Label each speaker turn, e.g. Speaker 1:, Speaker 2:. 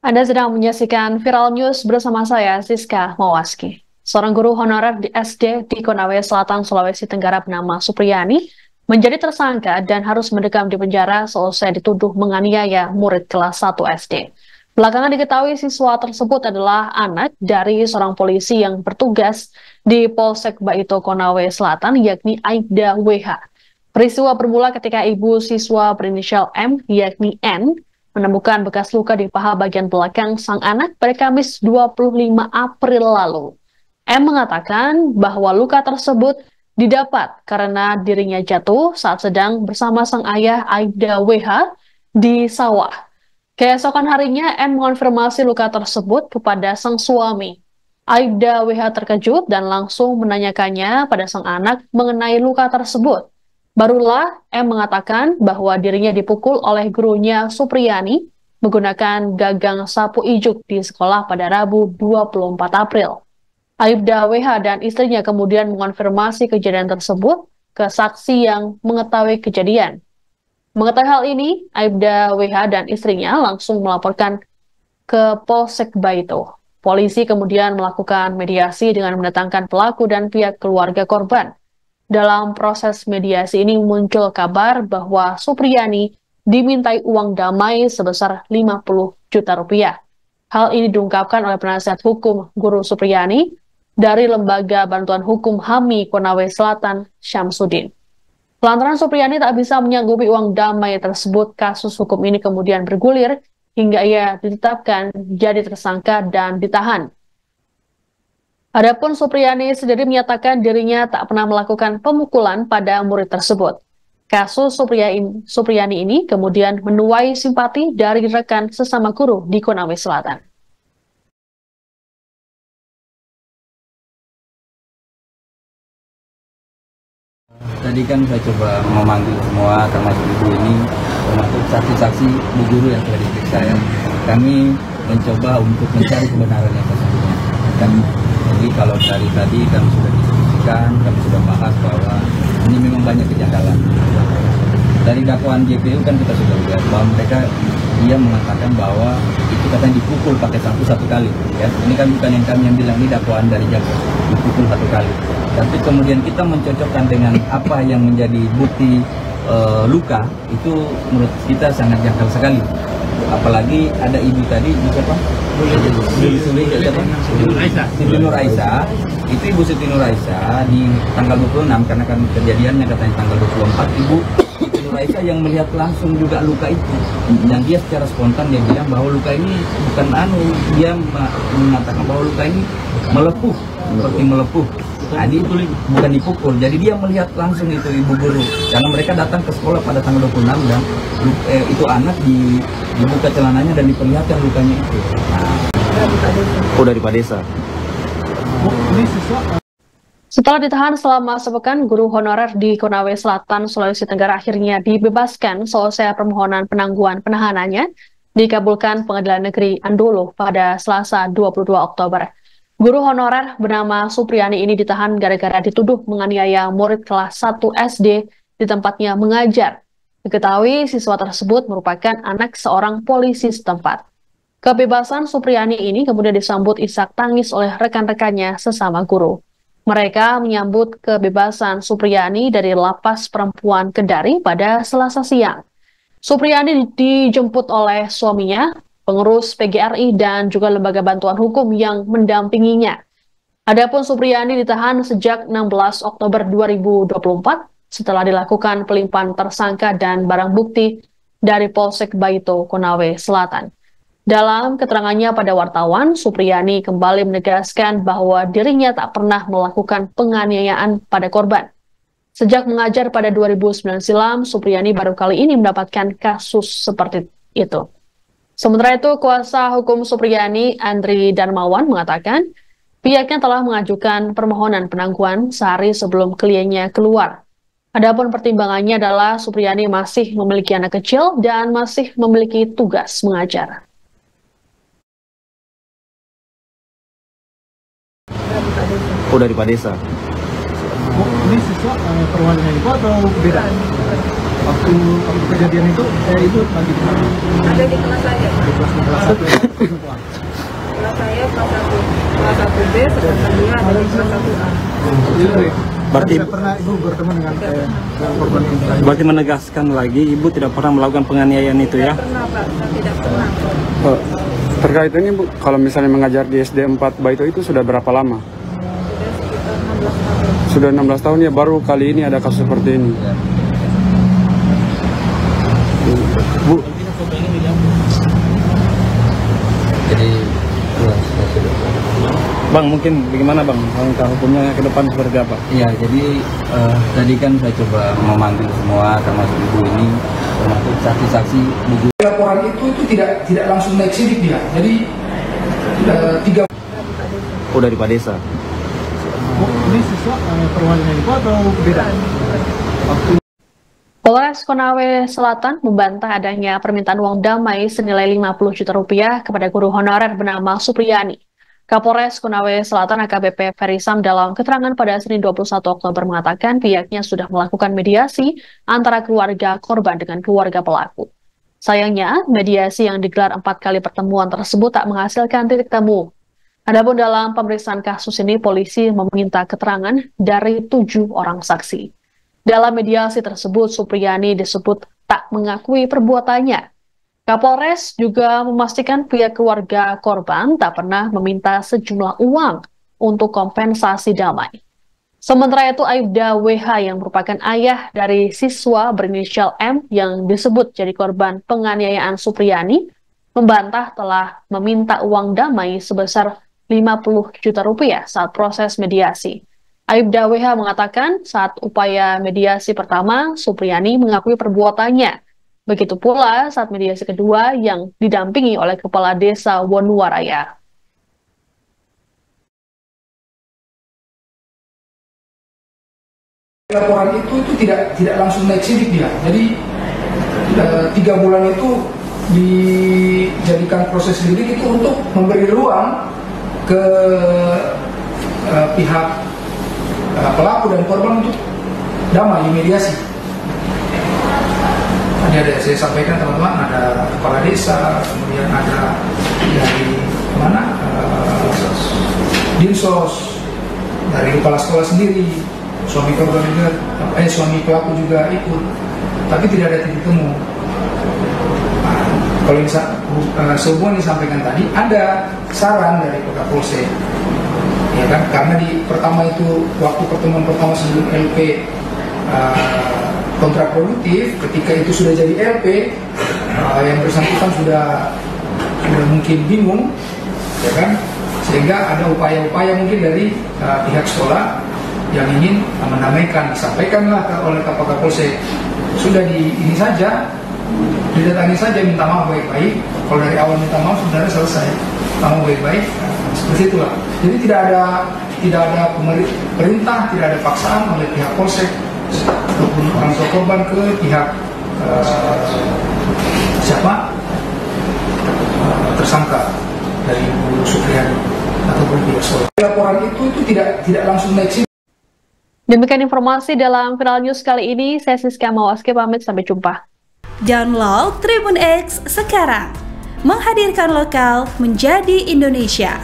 Speaker 1: Anda sedang menyaksikan Viral News bersama saya, Siska Mawaski. Seorang guru honorer di SD di Konawe Selatan, Sulawesi Tenggara bernama Supriyani menjadi tersangka dan harus mendekam di penjara selesai dituduh menganiaya murid kelas 1 SD. Belakangan diketahui siswa tersebut adalah anak dari seorang polisi yang bertugas di Polsek Baito Konawe Selatan, yakni Aibda WH. Peristiwa bermula ketika ibu siswa berinisial M, yakni N, menemukan bekas luka di paha bagian belakang sang anak pada Kamis 25 April lalu. M mengatakan bahwa luka tersebut didapat karena dirinya jatuh saat sedang bersama sang ayah Aibda WH di sawah. Keesokan harinya, M mengonfirmasi luka tersebut kepada sang suami. Aibda WH terkejut dan langsung menanyakannya pada sang anak mengenai luka tersebut. Barulah M mengatakan bahwa dirinya dipukul oleh gurunya Supriyani menggunakan gagang sapu ijuk di sekolah pada Rabu 24 April. Aibda WH dan istrinya kemudian mengonfirmasi kejadian tersebut ke saksi yang mengetahui kejadian. Mengetahui hal ini, Aibda WH dan istrinya langsung melaporkan ke Polsek Baito. Polisi kemudian melakukan mediasi dengan mendatangkan pelaku dan pihak keluarga korban. Dalam proses mediasi ini muncul kabar bahwa Supriyani dimintai uang damai sebesar 50 juta rupiah. Hal ini diungkapkan oleh penasihat hukum guru Supriyani dari Lembaga Bantuan Hukum HAMI Konawe Selatan, Syamsuddin. Lantaran Supriyani tak bisa menyanggupi uang damai tersebut, kasus hukum ini kemudian bergulir hingga ia ditetapkan jadi tersangka dan ditahan. Adapun Supriyani sendiri menyatakan dirinya tak pernah melakukan pemukulan pada murid tersebut. Kasus Supriyani ini kemudian menuai simpati dari rekan sesama guru di Konawe Selatan.
Speaker 2: Tadi kan saya coba memanggil semua termasuk ibu ini, termasuk saksi-saksi bu guru yang telah diperiksa ya. Kami mencoba untuk mencari kebenaran yang sesungguhnya. Jadi kalau dari tadi kami sudah diskusikan, kami sudah bahas bahwa ini memang banyak kejanggalan. Dari dakwaan JPU kan kita sudah lihat bahwa dia mengatakan bahwa itu katanya dipukul pakai sapu satu kali. Ya, ini kan bukan yang kami yang bilang, ini dakwaan dari jaksa dipukul satu kali. Tapi kemudian kita mencocokkan dengan apa yang menjadi bukti luka, itu menurut kita sangat janggal sekali. Apalagi ada ibu tadi, ibu siapa? Siti Nur Aisyah. Itu Ibu Siti Nur Aisyah di tanggal 26, karena kan kejadiannya katanya tanggal 24, Ibu Siti Nur Aisyah yang melihat langsung juga luka itu. Dan dia secara spontan dia bilang bahwa luka ini bukan dia mengatakan bahwa luka ini melepuh, seperti melepuh. Nah, bukan dipukul, jadi dia melihat langsung itu ibu guru. Karena mereka datang ke sekolah pada tanggal 26 dan itu anak dibuka celananya dan diperlihatkan lukanya itu. Nah, dari Pak Desa.
Speaker 1: Setelah ditahan selama sepekan, guru honorer di Konawe Selatan, Sulawesi Tenggara akhirnya dibebaskan selesai permohonan penangguhan penahanannya dikabulkan Pengadilan Negeri Andolo pada Selasa 22 Oktober. Guru honorer bernama Supriyani ini ditahan gara-gara dituduh menganiaya murid kelas 1 SD di tempatnya mengajar. Diketahui siswa tersebut merupakan anak seorang polisi setempat. Kebebasan Supriyani ini kemudian disambut isak tangis oleh rekan-rekannya sesama guru. Mereka menyambut kebebasan Supriyani dari Lapas Perempuan Kendari pada Selasa siang. Supriyani dijemput oleh suaminya, pengurus PGRI, dan juga lembaga bantuan hukum yang mendampinginya. Adapun Supriyani ditahan sejak 16 Oktober 2024 setelah dilakukan pelimpahan tersangka dan barang bukti dari Polsek Baito, Konawe Selatan. Dalam keterangannya pada wartawan, Supriyani kembali menegaskan bahwa dirinya tak pernah melakukan penganiayaan pada korban. Sejak mengajar pada 2009 silam, Supriyani baru kali ini mendapatkan kasus seperti itu. Sementara itu, kuasa hukum Supriyani, Andri Darmawan, mengatakan pihaknya telah mengajukan permohonan penangguhan sehari sebelum kliennya keluar. Adapun pertimbangannya adalah Supriyani masih memiliki anak kecil dan masih memiliki tugas mengajar.
Speaker 2: Dari Pak Desa.
Speaker 3: Ini siswa perwakilan itu atau beda? Waktu kejadian itu, ibu lagi di mana?
Speaker 4: Ada di kelas saya.
Speaker 3: Di kelas 1.
Speaker 4: Kelas saya kelas 1B, sedangkan dia ada di kelas 1A.
Speaker 3: Berarti tidak pernah ibu bertemu dengan korban ini?
Speaker 5: Berarti menegaskan lagi ibu tidak pernah melakukan penganiayaan itu ya?
Speaker 4: Tidak pernah, Pak. Saya tidak pernah.
Speaker 6: Terkait ini Bu, kalau misalnya mengajar di SD 4 Baito itu sudah berapa lama?
Speaker 4: Sudah sekitar 16 tahun.
Speaker 6: Sudah 16 tahun ya, baru kali ini ada kasus seperti ini. Bu,
Speaker 2: Jadi
Speaker 5: Bang, mungkin bagaimana Bang langkah hukumnya ke depan seperti apa?
Speaker 2: iya, jadi tadi kan saya coba memanggil semua termasuk ibu ini, termasuk saksi-saksi Bu Guru.
Speaker 3: Laporan itu tidak langsung naik sidik dia. Jadi 3.
Speaker 5: Oh, dari Pak Desa.
Speaker 3: Ini siswa perwalian ibu atau beda?
Speaker 1: Polres Konawe Selatan membantah adanya permintaan uang damai senilai 50 juta rupiah kepada guru honorer bernama Supriyani. Kapolres Konawe Selatan AKBP Ferisam dalam keterangan pada Senin 21 Oktober mengatakan pihaknya sudah melakukan mediasi antara keluarga korban dengan keluarga pelaku. Sayangnya, mediasi yang digelar 4 kali pertemuan tersebut tak menghasilkan titik temu. Adapun dalam pemeriksaan kasus ini, polisi meminta keterangan dari 7 orang saksi. Dalam mediasi tersebut, Supriyani disebut tak mengakui perbuatannya. Kapolres juga memastikan pihak keluarga korban tak pernah meminta sejumlah uang untuk kompensasi damai. Sementara itu, Aibda WH yang merupakan ayah dari siswa berinisial M yang disebut jadi korban penganiayaan Supriyani, membantah telah meminta uang damai sebesar 50 juta rupiah saat proses mediasi. Aibda WH mengatakan saat upaya mediasi pertama, Supriyani mengakui perbuatannya. Begitu pula saat mediasi kedua yang didampingi oleh Kepala Desa Wonuwaraya.
Speaker 3: Laporan itu tidak langsung naik sidik dia. Jadi 3 bulan itu dijadikan proses sidik itu untuk memberi ruang ke pihak pelaku dan korban untuk damai di mediasi. Tadi ada saya sampaikan teman-teman, ada kepala desa, kemudian ada dari mana dinsos, dari kepala sekolah sendiri, suami korban juga, suami pelaku juga ikut, tapi tidak ada titik temu. Kalau semua disampaikan tadi, ada saran dari Kapolsek. Ya kan, karena di pertama itu waktu pertemuan pertama sebelum LP kontrak produktif, ketika itu sudah jadi LP, yang bersangkutan sudah mungkin bingung, ya kan, sehingga ada upaya-upaya mungkin dari pihak sekolah yang ingin mendamaikan, disampaikanlah oleh Kapolsek, sudah ini saja, didatangi saja, minta maaf baik-baik. Kalau dari awal minta maaf sebenarnya selesai, kamu baik-baik. Seperti itulah. Jadi tidak ada perintah, tidak ada paksaan oleh pihak polsek ataupun orang tua korban ke pihak tersangka dari Bu Supriyani ataupun pihak sekolah. Laporan itu tidak langsung naik sidik.
Speaker 1: Demikian informasi dalam Viral News kali ini. Saya Siska Mawaski pamit, sampai jumpa.
Speaker 7: Download Tribun X sekarang, menghadirkan lokal menjadi Indonesia.